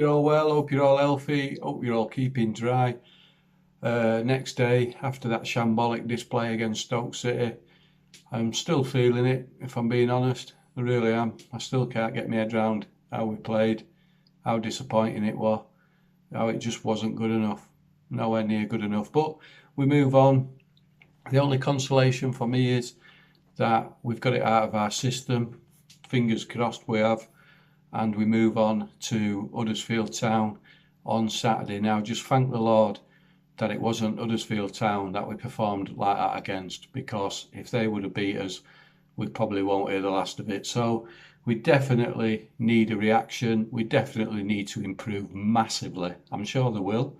you're all well, hope you're all healthy, hope you're all keeping dry. Next day, after that shambolic display against Stoke City, I'm still feeling it, if I'm being honest. I really am. I still can't get my head around how we played, how disappointing it was, how it just wasn't good enough. Nowhere near good enough. But we move on. The only consolation for me is that we've got it out of our system. Fingers crossed we have. And we move on to Huddersfield Town on Saturday. Now, just thank the Lord that it wasn't Huddersfield Town that we performed like that against, because if they would have beat us, we probably won't hear the last of it. So we definitely need a reaction. We definitely need to improve massively. I'm sure they will.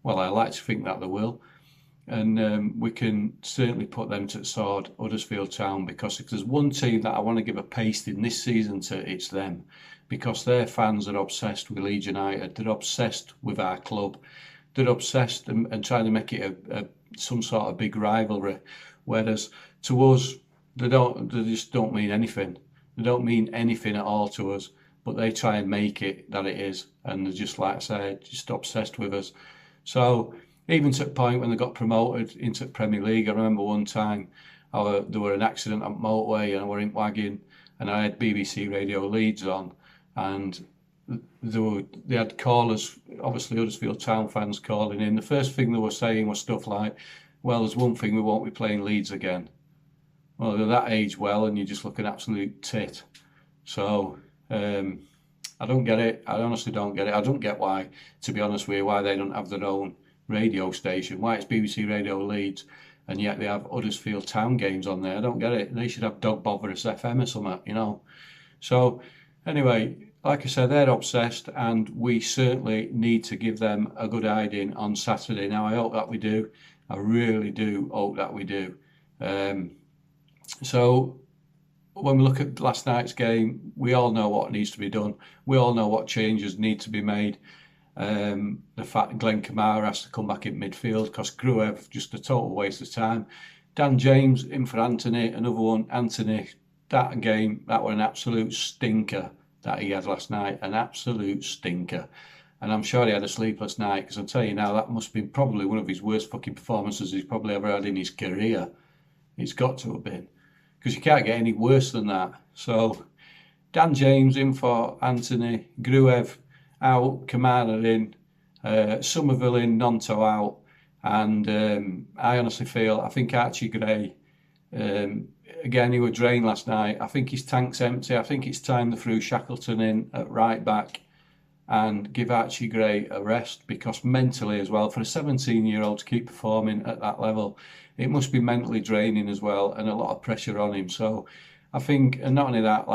Well, I like to think that they will. And we can certainly put them to the sword, Huddersfield Town, because if there's one team that I want to give a pasting this season to, it's them. Because their fans are obsessed with Leeds United. They're obsessed with our club. They're obsessed and trying to make it some sort of big rivalry. Whereas to us, they just don't mean anything. They don't mean anything at all to us, but they try and make it that it is. And they're just, like I say, just obsessed with us. So even to the point when they got promoted into the Premier League, I remember one time there were an accident on motorway and I were in wagon and I had BBC Radio Leeds on, and they had callers, obviously Huddersfield Town fans calling in. The first thing they were saying was stuff like, well, there's one thing, we won't be playing Leeds again. Well, they're that age well, and you just look an absolute tit. So I don't get it. I honestly don't get it. I don't get why, to be honest with you, why they don't have their own radio station, why it's BBC Radio Leeds, and yet they have Huddersfield Town games on there. I don't get it. They should have Dog Botheris FM or something. So anyway, like I said, they're obsessed, and we certainly need to give them a good hiding on Saturday. Now, I hope that we do. I really do hope that we do. So when we look at last night's game, we all know what needs to be done. We all know what changes need to be made. The fact Glenn Kamara has to come back in midfield because Gruev, just a total waste of time. Dan James in for Anthony, another one. Anthony, that game, that was an absolute stinker that he had last night, an absolute stinker. And I'm sure he had a sleepless night, because I'll tell you now, that must be probably one of his worst fucking performances he's probably ever had in his career. It's got to have been, because you can't get any worse than that. So Dan James in for Anthony, Gruev out, Kamara in, Somerville in, Nonto out, and I honestly feel, I think Archie Gray, again, he was drained last night. I think his tank's empty. I think it's time they threw Shackleton in at right back and give Archie Gray a rest, because mentally as well, for a 17-year-old to keep performing at that level, it must be mentally draining as well, and a lot of pressure on him. So I think, and not only that,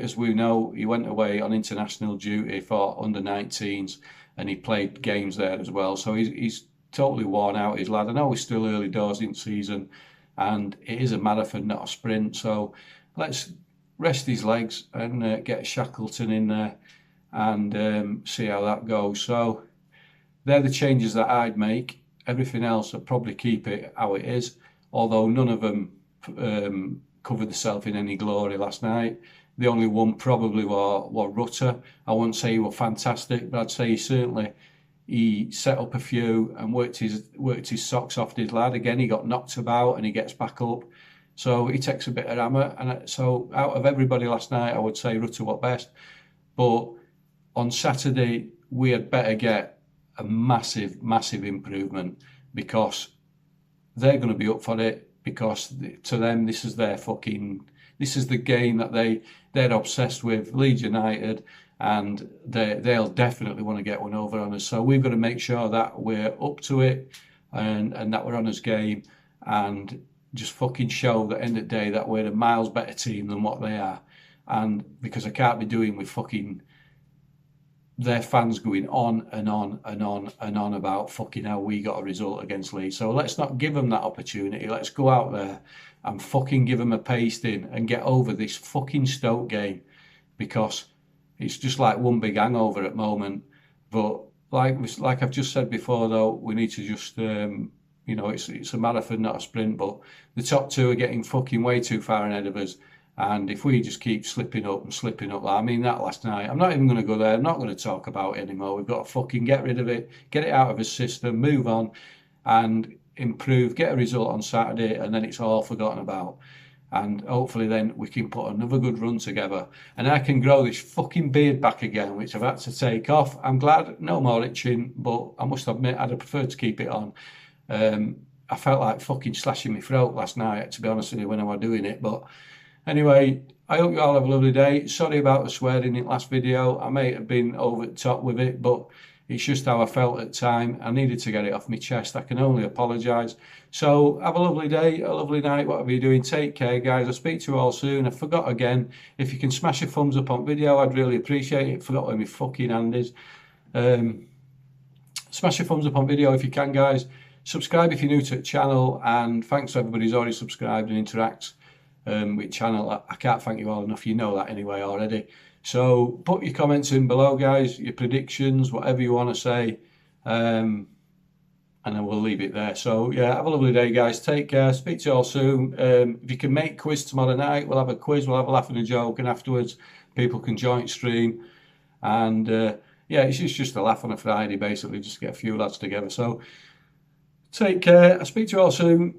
as we know, he went away on international duty for under-19s, and he played games there as well. So he's totally worn out, his lad. I know he's still early doors in season, and it is a marathon, not a sprint. So let's rest his legs and get Shackleton in there and see how that goes. So they're the changes that I'd make. Everything else, I'd probably keep it how it is, although none of them covered themselves in any glory last night. The only one probably was Rutter. I wouldn't say he was fantastic, but I'd say he set up a few and worked his socks off his lad. Again, he got knocked about and he gets back up. So he takes a bit of hammer. And so out of everybody last night, I would say Rutter was best. But on Saturday, we had better get a massive, massive improvement, because they're going to be up for it, because to them, this is the game that they're obsessed with, Leeds United, and they'll definitely want to get one over on us. So we've got to make sure that we're up to it and that we're on his game, and just fucking show that, end of the day, that we're a miles better team than what they are. And because I can't be doing with fucking their fans going on and on and on and on about fucking how we got a result against Leeds. So let's not give them that opportunity. Let's go out there and fucking give them a pasting and get over this fucking Stoke game, because it's just like one big hangover at the moment. But like I've just said before, though, we need to just it's a marathon, not a sprint. But the top two are getting fucking way too far ahead of us, And if we just keep slipping up and slipping up, I mean, that last night, I'm not even going to go there. I'm not going to talk about it anymore. We've got to fucking get rid of it, get it out of his system, move on, and improve, get a result on Saturday, and then it's all forgotten about. And hopefully then we can put another good run together. And I can grow this fucking beard back again, which I've had to take off. I'm glad, no more itching, but I must admit I'd have preferred to keep it on. I felt like fucking slashing my throat last night, to be honest with you, when I was doing it. But anyway, I hope you all have a lovely day. Sorry about the swearing in the last video. I may have been over the top with it, but it's just how I felt at the time. I needed to get it off my chest. I can only apologise. So have a lovely day, a lovely night, whatever you're doing. Take care, guys. I'll speak to you all soon. I forgot again. If you can smash a thumbs up on video, I'd really appreciate it. Forgot where my fucking hand is. Smash a thumbs up on video if you can, guys. Subscribe if you're new to the channel. And thanks to everybody who's already subscribed and interacts with the channel. I can't thank you all enough. You know that anyway already. So put your comments in below, guys, your predictions, whatever you want to say, and then we'll leave it there. So yeah, have a lovely day, guys. Take care. Speak to you all soon. If you can make quiz tomorrow night, we'll have a quiz, we'll have a laugh and a joke, and afterwards people can join stream. And yeah, it's just a laugh on a Friday, basically, just get a few lads together. So take care. I'll speak to you all soon.